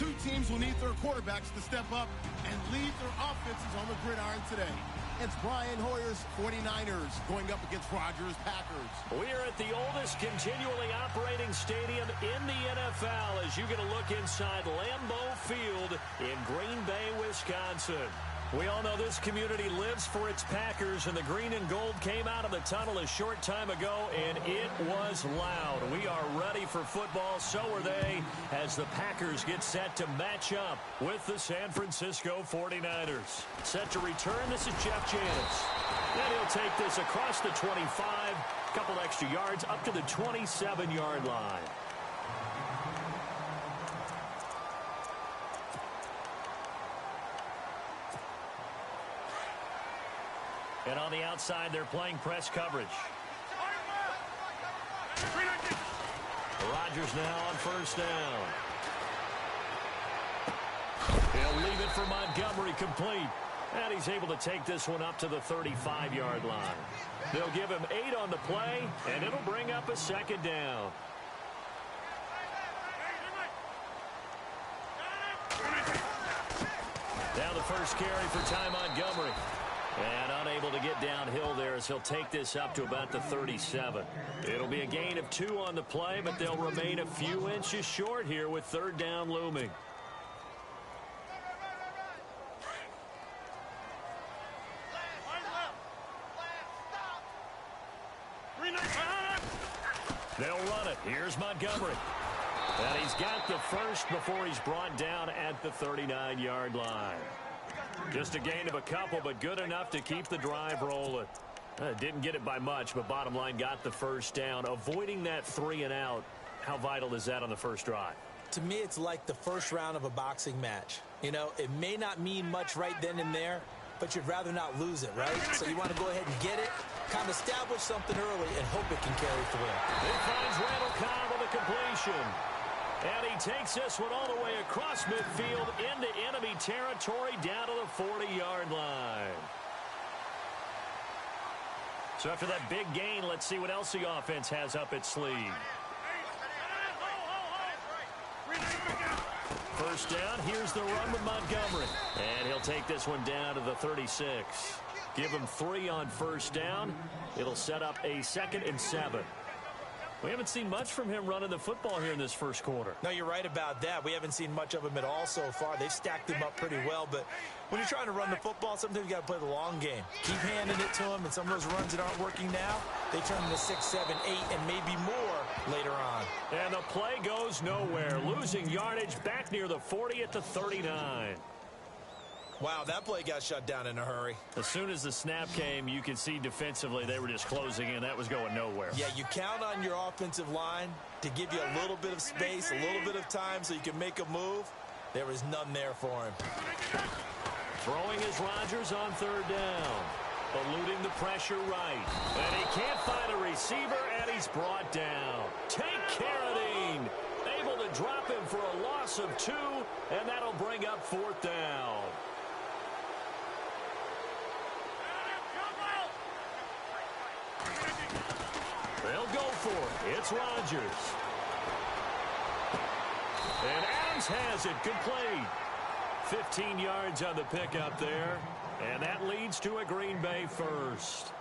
Two teams will need their quarterbacks to step up and lead their offenses on the gridiron today. It's Brian Hoyer's 49ers going up against Rodgers' Packers. We are at the oldest continually operating stadium in the NFL as you get a look inside Lambeau Field in Green Bay, Wisconsin. We all know this community lives for its Packers, and the green and gold came out of the tunnel a short time ago, and it was loud. We are ready for football, so are they, as the Packers get set to match up with the San Francisco 49ers. Set to return, this is Jeff Janis. And he'll take this across the 25, a couple extra yards, up to the 27-yard line. And on the outside, they're playing press coverage. Rodgers now on first down. He'll leave it for Montgomery, complete. And he's able to take this one up to the 35-yard line. They'll give him 8 on the play, and it'll bring up a second down. Now the first carry for Ty Montgomery. And unable to get downhill there as he'll take this up to about the 37. It'll be a gain of 2 on the play, but they'll remain a few inches short here with third down looming. They'll run it. Here's Montgomery. And he's got the first before he's brought down at the 39-yard line. Just a gain of a couple, but good enough to keep the drive rolling. Didn't get it by much, but bottom line got the first down. Avoiding that 3 and out, how vital is that on the first drive? To me, it's like the first round of a boxing match. You know, it may not mean much right then and there, but you'd rather not lose it, right? So you want to go ahead and get it, kind of establish something early, and hope it can carry through. It finds Randall Cobb with a completion. And he takes this one all the way across midfield into enemy territory down to the 40-yard line. So after that big gain, let's see what else the offense has up its sleeve. First down, here's the run with Montgomery. And he'll take this one down to the 36. Give him 3 on first down. It'll set up a 2nd and 7. We haven't seen much from him running the football here in this first quarter. No, you're right about that. We haven't seen much of him at all so far. They've stacked him up pretty well, but when you're trying to run the football, sometimes you got to play the long game. Keep handing it to him, and some of those runs that aren't working now, they turn into 6, 7, 8, and maybe more later on. And the play goes nowhere. Losing yardage back near the 40 at the 39. Wow, that play got shut down in a hurry. As soon as the snap came, you could see defensively they were just closing in. That was going nowhere. Yeah, you count on your offensive line to give you a little bit of space, a little bit of time so you can make a move. There was none there for him. Throwing is Rodgers on third down. Eluding the pressure right. And he can't find a receiver, and he's brought down. Take Carradine. Able to drop him for a loss of 2, and that'll bring up fourth down. They'll go for it. It's Rodgers. And Adams has it complete. 15 yards on the pickup there. And that leads to a Green Bay first.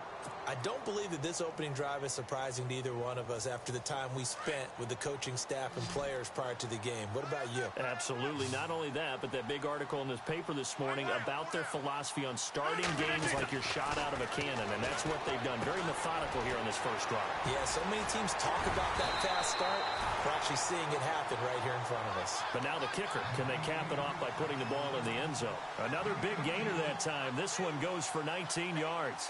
I don't believe that this opening drive is surprising to either one of us after the time we spent with the coaching staff and players prior to the game. What about you? Absolutely. Not only that, but that big article in this paper this morning about their philosophy on starting games like you're shot out of a cannon, and that's what they've done. Very methodical here on this first drive. Yeah, so many teams talk about that fast start. We're actually seeing it happen right here in front of us. But now the kicker. Can they cap it off by putting the ball in the end zone? Another big gainer that time. This one goes for 19 yards.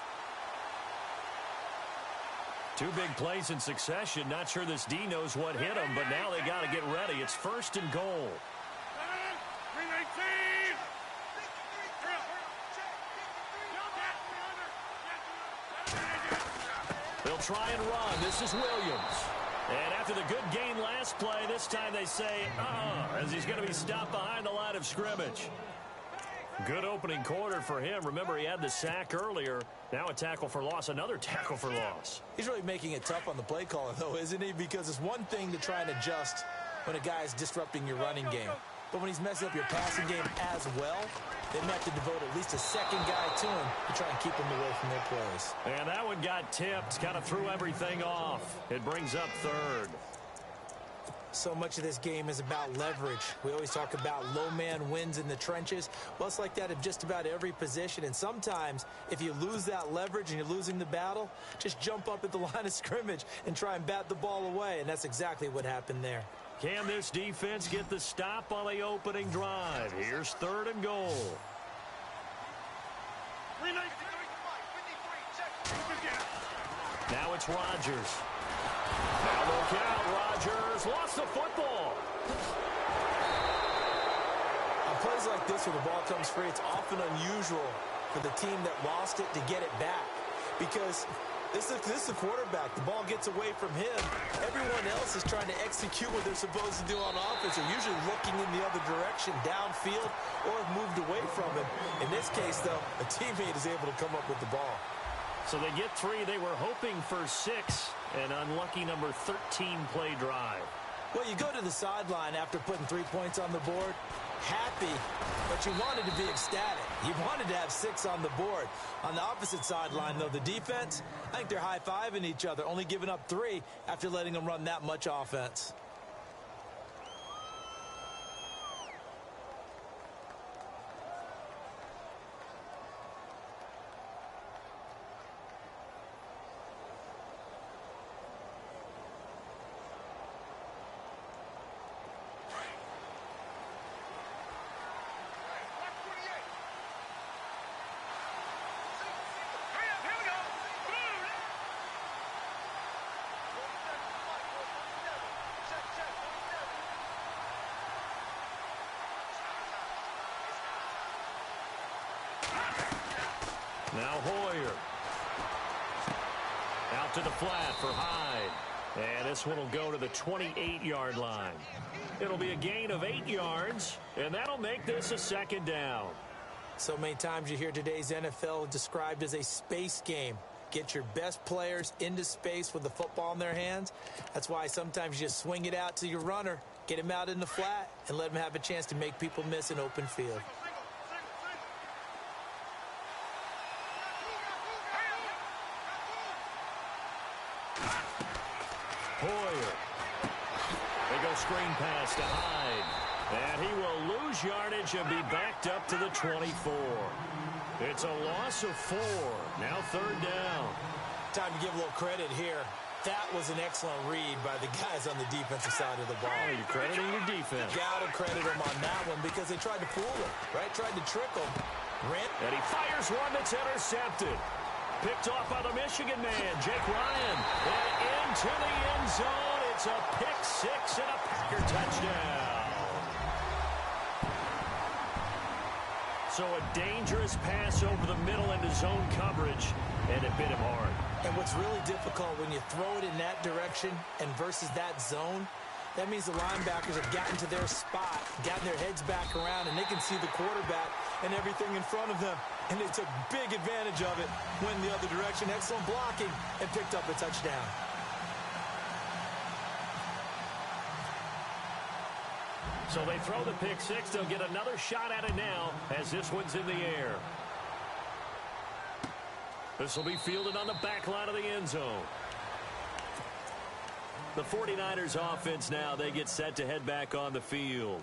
2 big plays in succession. Not sure this D knows what hit him, but now they got to get ready. It's first and goal. They'll try and run. This is Williams. And after the good gain last play, this time they say, as he's going to be stopped behind the line of scrimmage. Good opening quarter for him. Remember, he had the sack earlier. Now a tackle for loss, another tackle for loss. He's really making it tough on the play caller, though, isn't he? Because it's one thing to try and adjust when a guy is disrupting your running game. but when he's messing up your passing game as well, they may have to devote at least a second guy to him to try and keep him away from their plays. And that one got tipped, kind of threw everything off. It brings up third. So much of this game is about leverage. We always talk about low man wins in the trenches. Well, it's like that in just about every position. And sometimes, if you lose that leverage and you're losing the battle, just jump up at the line of scrimmage and try and bat the ball away. And that's exactly what happened there. Can this defense get the stop on the opening drive? Here's third and goal. Now it's Rodgers. Now look out, Rodgers lost the football. On plays like this where the ball comes free, it's often unusual for the team that lost it to get it back. Because this is the quarterback. The ball gets away from him. Everyone else is trying to execute what they're supposed to do on offense. They're usually looking in the other direction, downfield, or have moved away from him. In this case, though, a teammate is able to come up with the ball. So they get 3. They were hoping for 6. An unlucky number 13 play drive. Well, you go to the sideline after putting 3 points on the board, happy, but you wanted to be ecstatic. You wanted to have 6 on the board. On the opposite sideline, though, the defense, I think they're high-fiving each other, only giving up 3 after letting them run that much offense. Now Hoyer. Out to the flat for Hyde. And this one will go to the 28-yard line. It'll be a gain of 8 yards, and that'll make this a second down. So many times you hear today's NFL described as a space game. Get your best players into space with the football in their hands. That's why sometimes you just swing it out to your runner, get him out in the flat, and let him have a chance to make people miss an open field. Hoyer. They go screen pass to Hyde. And he will lose yardage and be backed up to the 24. It's a loss of 4. Now third down. Time to give a little credit here. That was an excellent read by the guys on the defensive side of the ball. Oh, you're crediting your defense. Got to credit them on that one because they tried to fool him, right? Tried to trick him. And he fires one that's intercepted. Picked off by the Michigan man, Jake Ryan. And into the end zone. It's a pick 6 and a Packer touchdown. So a dangerous pass over the middle into zone coverage, and it bit him hard. And what's really difficult when you throw it in that direction and versus that zone, that means the linebackers have gotten to their spot, gotten their heads back around, and they can see the quarterback and everything in front of them. And they took big advantage of it, went the other direction, excellent blocking, and picked up a touchdown. So they throw the pick 6. They'll get another shot at it now as this one's in the air. This will be fielded on the back line of the end zone. The 49ers offense now, they get set to head back on the field.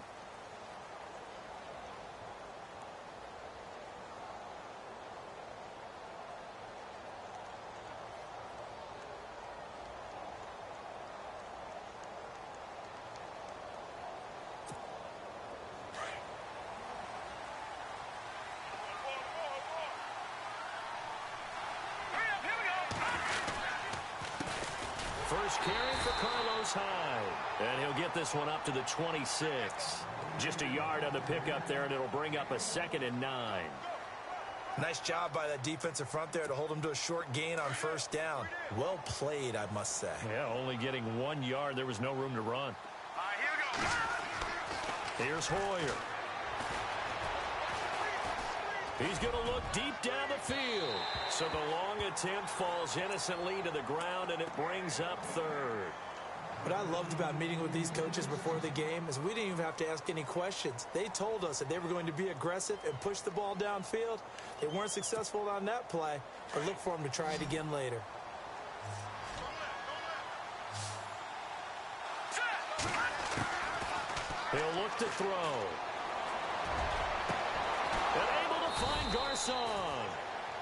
First carry for Carlos Hyde. And he'll get this one up to the 26. Just a yard on the pickup there, and it'll bring up a 2nd and 9. Nice job by that defensive front there to hold him to a short gain on first down. Well played, I must say. Yeah, only getting 1 yard. There was no room to run. Here we go. Here's Hoyer. He's going to look deep down the field. So the long attempt falls innocently to the ground, and it brings up third. What I loved about meeting with these coaches before the game is we didn't even have to ask any questions. They told us that they were going to be aggressive and push the ball downfield. They weren't successful on that play, but look for them to try it again later. He'll look to throw. And able to find Garcon.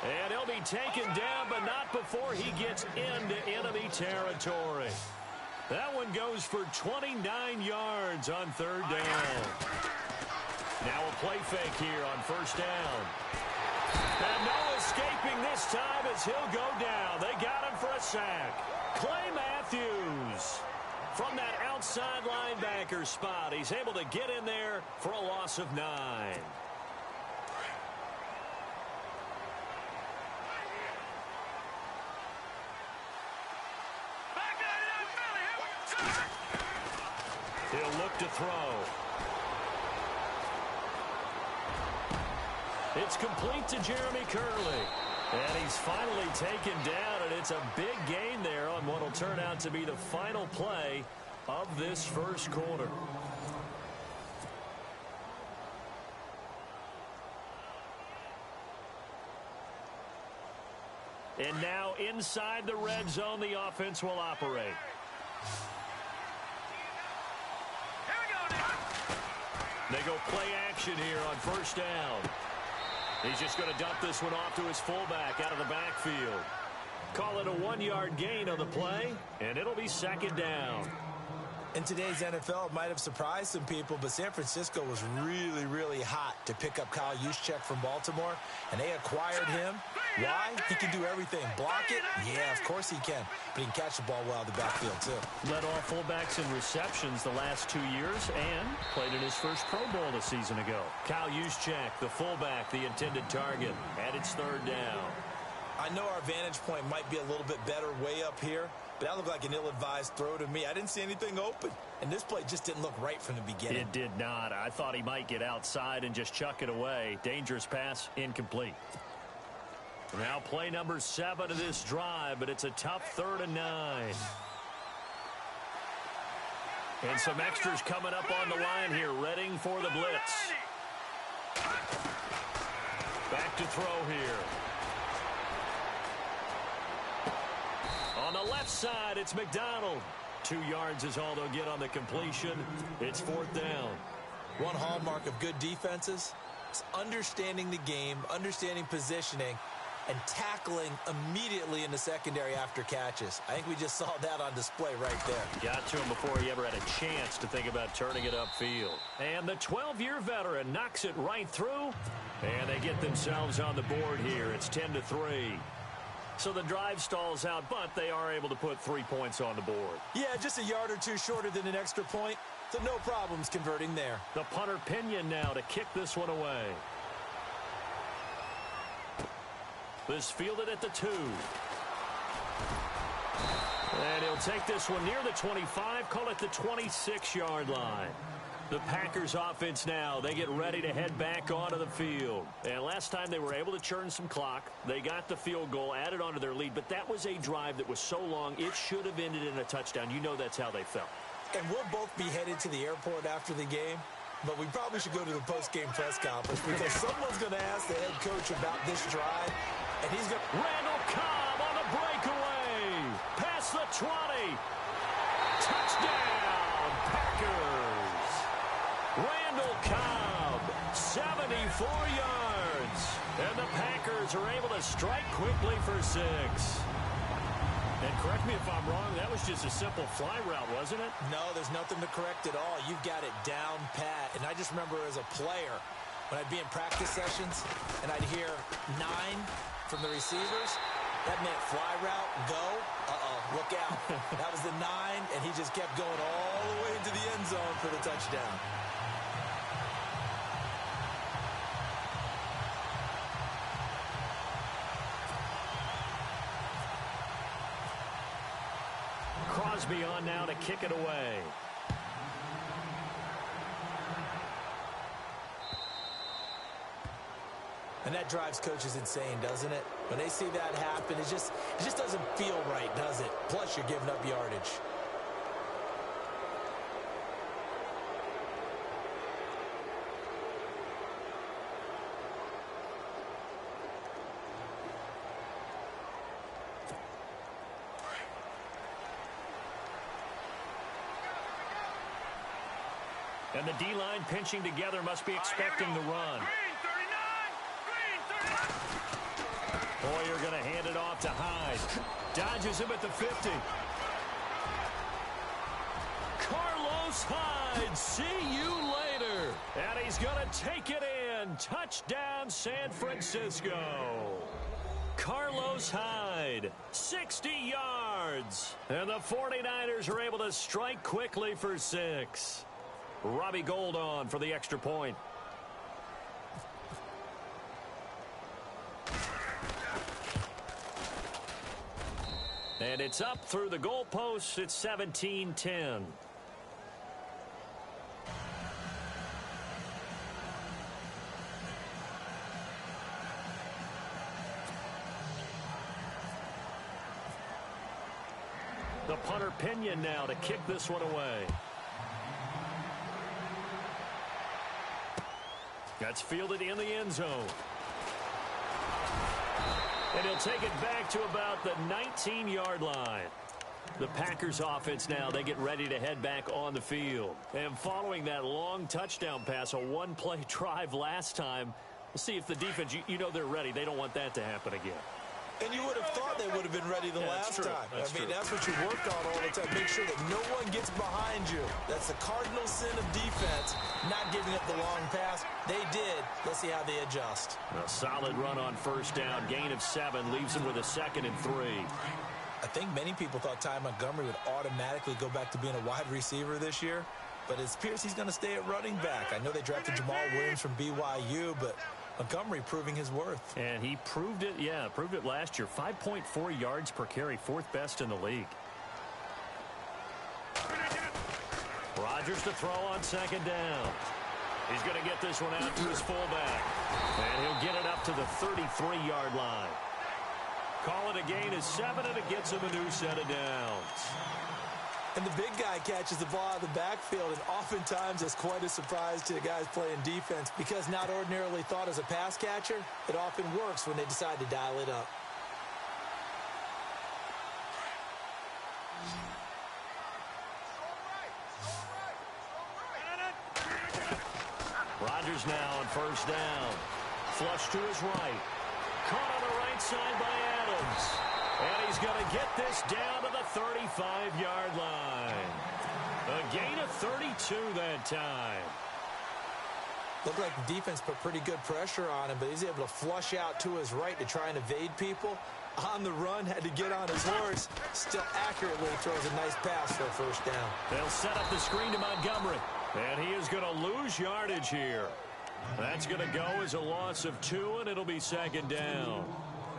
And he'll be taken down, but not before he gets into enemy territory. That one goes for 29 yards on third down. Now a play fake here on first down. And no escaping this time as he'll go down. They got him for a sack. Clay Matthews from that outside linebacker spot. He's able to get in there for a loss of 9. He'll look to throw. It's complete to Jeremy Curley. And he's finally taken down, and it's a big gain there on what will turn out to be the final play of this first quarter. And now inside the red zone, the offense will operate. They go play action here on first down. He's just going to dump this one off to his fullback out of the backfield. Call it a 1-yard gain on the play, and it'll be second down. In today's NFL, it might have surprised some people, but San Francisco was really, really hot to pick up Kyle Juszczyk from Baltimore, and they acquired him. Why? He can do everything. Block it? Yeah, of course he can. But he can catch the ball well out of the backfield, too. Led all fullbacks in receptions the last 2 years and played in his first Pro Bowl a season ago. Kyle Juszczyk, the fullback, the intended target, and it's third down. I know our vantage point might be a little bit better way up here, but that looked like an ill-advised throw to me. I didn't see anything open, and this play just didn't look right from the beginning. It did not. I thought he might get outside and just chuck it away. Dangerous pass, incomplete. Now play number 7 of this drive, but it's a tough 3rd and 9. And some extras coming up on the line here, readying for the blitz. Back to throw here. On the left side, it's McDonald. 2 yards is all they'll get on the completion. It's 4th down. One hallmark of good defenses is understanding the game, understanding positioning, and tackling immediately in the secondary after catches. I think we just saw that on display right there. Got to him before he ever had a chance to think about turning it upfield. And the 12-year veteran knocks it right through, and they get themselves on the board here. It's 10-3. So the drive stalls out, but they are able to put 3 points on the board. Yeah, just a yard or two shorter than an extra point, so no problems converting there. The punter Pinion now to kick this one away. This fielded at the 2. And he'll take this one near the 25, call it the 26-yard line. The Packers offense now, they get ready to head back onto the field. And last time they were able to churn some clock. They got the field goal, added onto their lead, but that was a drive that was so long, it should have ended in a touchdown. You know that's how they felt. And we'll both be headed to the airport after the game, but we probably should go to the post-game press conference because someone's going to ask the head coach about this drive, and he's going to... Randall Cobb on the breakaway. Past the 20. Touchdown, Packers. Randall Cobb, 74 yards. And the Packers are able to strike quickly for 6. And correct me if I'm wrong, that was just a simple fly route, wasn't it? No, there's nothing to correct at all. You've got it down pat. And I just remember as a player, when I'd be in practice sessions and I'd hear 9 from the receivers, that meant fly route, go, look out. That was the 9, and he just kept going all the way into the end zone for the touchdown. Crosby on now to kick it away. And that drives coaches insane, doesn't it? When they see that happen, it just doesn't feel right, does it? Plus, you're giving up yardage. And the D-line pinching together must be expecting the run. Green 39. Hoyer going to hand it off to Hyde. Dodges him at the 50. Carlos Hyde, see you later. And he's going to take it in. Touchdown, San Francisco. Carlos Hyde, 60 yards. And the 49ers are able to strike quickly for 6. Robbie Gould on for the extra point. And it's up through the goalposts. It's 17-10. The punter Pinion now to kick this one away. That's fielded in the end zone. And he'll take it back to about the 19-yard line. The Packers offense now, they get ready to head back on the field. And following that long touchdown pass, a one-play drive last time, we'll see if the defense, you know they're ready. They don't want that to happen again. And you would have thought they would have been ready the last time. That's what you worked on all the time. Make sure that no one gets behind you. That's the cardinal sin of defense, not giving up the long pass. They did. Let's see how they adjust. A solid run on first down. Gain of 7 leaves them with a 2nd and 3. I think many people thought Ty Montgomery would automatically go back to being a wide receiver this year. But it appears he's going to stay at running back. I know they drafted Jamal Williams from BYU, but Montgomery proving his worth. And he proved it, proved it last year. 5.4 yards per carry, 4th best in the league. Rodgers to throw on 2nd down. He's going to get this one out to his fullback. And he'll get it up to the 33-yard line. Call it a gain of 7, and it gets him a new set of downs. And the big guy catches the ball out of the backfield, and oftentimes that's quite a surprise to the guys playing defense because not ordinarily thought as a pass catcher, it often works when they decide to dial it up. Rodgers now on first down. Flush to his right. Caught on the right side by Adams. And he's going to get this down to the 35-yard line. A gain of 32 that time. Looked like the defense put pretty good pressure on him, but he's able to flush out to his right to try and evade people. On the run, had to get on his horse. Still accurately throws a nice pass for a first down. They'll set up the screen to Montgomery. And he is going to lose yardage here. That's going to go as a loss of 2, and it'll be 2nd down.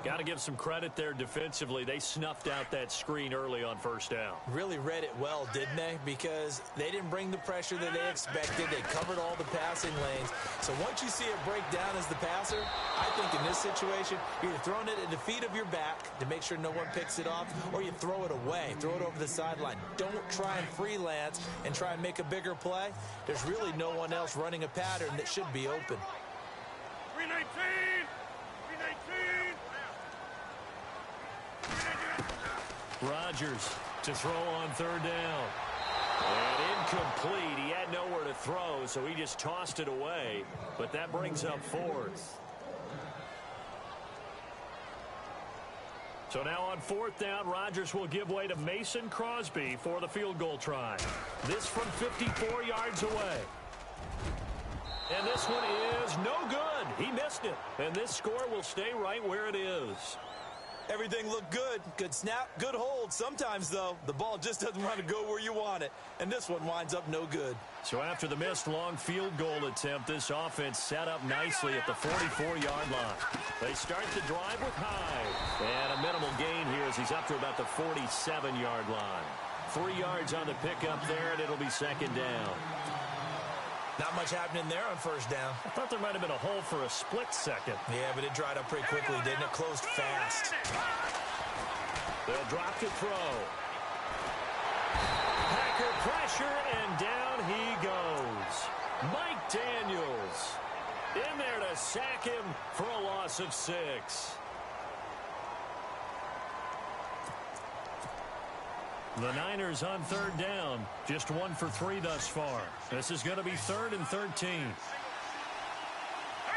Got to give some credit there defensively. They snuffed out that screen early on first down. Really read it well, didn't they? Because they didn't bring the pressure that they expected. They covered all the passing lanes. So once you see it break down as the passer, I think in this situation, you're either throwing it at the feet of your back to make sure no one picks it off, or you throw it away, throw it over the sideline. Don't try and freelance and try and make a bigger play. There's really no one else running a pattern that should be open. 319! 319! Rodgers to throw on 3rd down. And incomplete. He had nowhere to throw, so he just tossed it away. But that brings up 4th. So now on 4th down, Rodgers will give way to Mason Crosby for the field goal try. This from 54 yards away. And this one is no good. He missed it. And this score will stay right where it is. Everything looked good. Good snap, good hold. Sometimes, though, the ball just doesn't want to go where you want it. And this one winds up no good. So after the missed long field goal attempt, this offense set up nicely at the 44-yard line. They start the drive with Hyde. And a minimal gain here as he's up to about the 47-yard line. 3 yards on the pickup there, and it'll be 2nd down. Not much happening there on first down. I thought there might have been a hole for a split second. Yeah, but it dried up pretty quickly, didn't it? Closed fast. They'll drop to throw. Packer pressure, and down he goes. Mike Daniels in there to sack him for a loss of 6. The Niners on third down. Just 1 for 3 thus far. This is going to be 3rd and 13. Hurry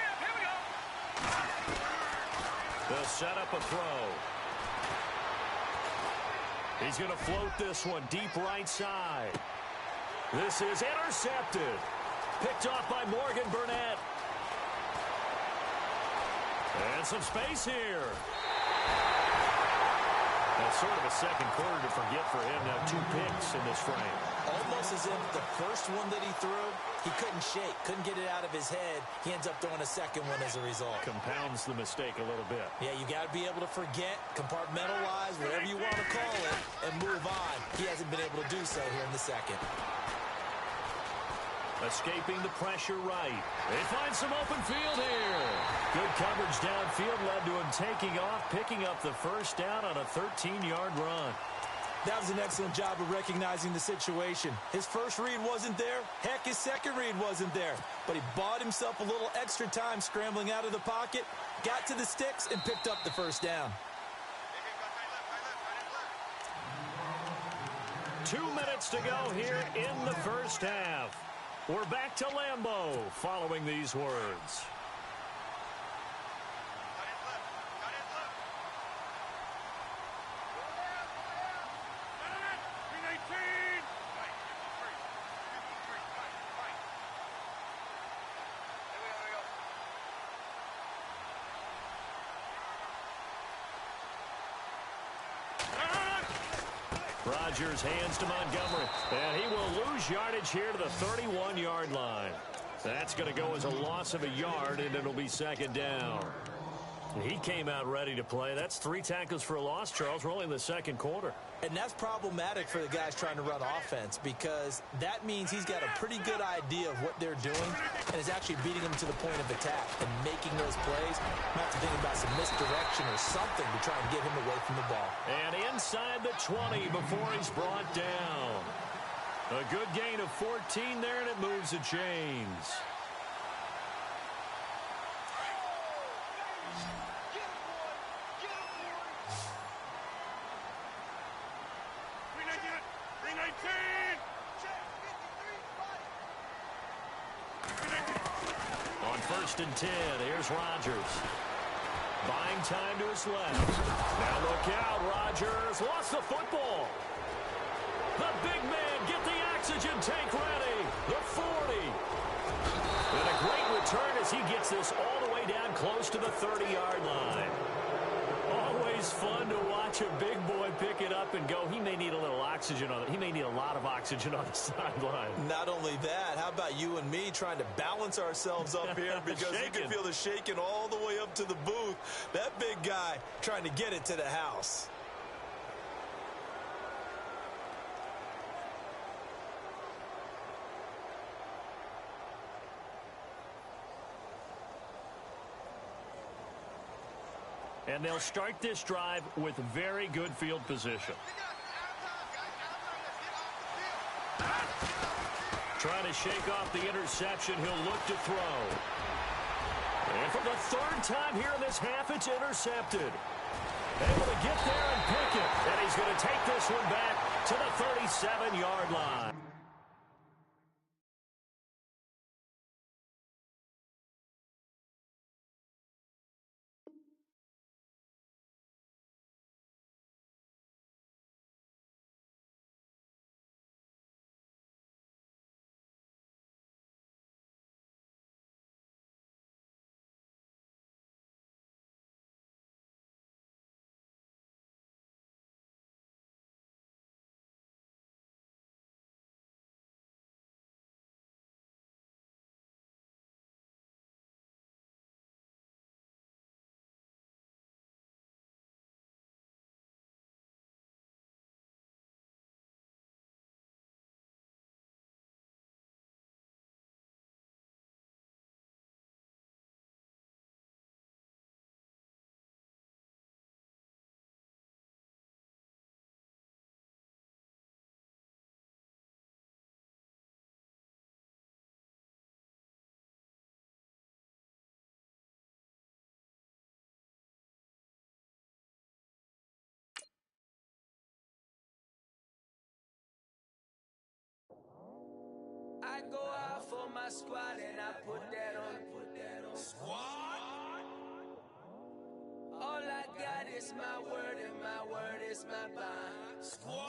up, here we go. They'll set up a throw. He's going to float this one deep right side. This is intercepted. Picked off by Morgan Burnett. And some space here. That's sort of a second quarter to forget for him. Now 2 picks in this frame. Almost as if the first one that he threw, he couldn't shake, couldn't get it out of his head. He ends up throwing a second one as a result. Compounds the mistake a little bit. Yeah, you got to be able to forget, compartmentalize, whatever you want to call it, and move on. He hasn't been able to do so here in the second. Escaping the pressure right. They find some open field here. Good coverage downfield led to him taking off, picking up the first down on a 13-yard run. That was an excellent job of recognizing the situation. His first read wasn't there. Heck, his second read wasn't there. But he bought himself a little extra time scrambling out of the pocket, got to the sticks, and picked up the first down. 2 minutes to go here in the first half. We're back to Lambeau following these words. Rodgers hands to Montgomery, and he will lose yardage here to the 31-yard line. That's going to go as a loss of a yard, and it'll be second down. He came out ready to play. That's 3 tackles for a loss, Charles. We're only in the second quarter. And that's problematic for the guys trying to run offense because that means he's got a pretty good idea of what they're doing and is actually beating them to the point of attack and making those plays. Might have to think about some misdirection or something to try and get him away from the ball. And inside the 20 before he's brought down. A good gain of 14 there, and it moves the chains. On 1st and 10, here's Rodgers. Buying time to his left. Now look out, Rodgers lost the football. The big man, get the oxygen tank ready. The 40. And a great return as he gets this all the way down close to the 30-yard line. Always fun to watch a big boy pick it up and go. He may need a little oxygen on it. He may need a lot of oxygen on the sideline. Not only that, how about you and me trying to balance ourselves up here because you can feel the shaking all the way up to the booth. That big guy trying to get it to the house. And they'll start this drive with very good field position. Trying to shake off the interception. He'll look to throw. And for the 3rd time here in this half, it's intercepted. Able to get there and pick it. And he's going to take this one back to the 37-yard line. I go out for my squad and I put that on. Squad. All I got is my word and my word is my bond. Squad.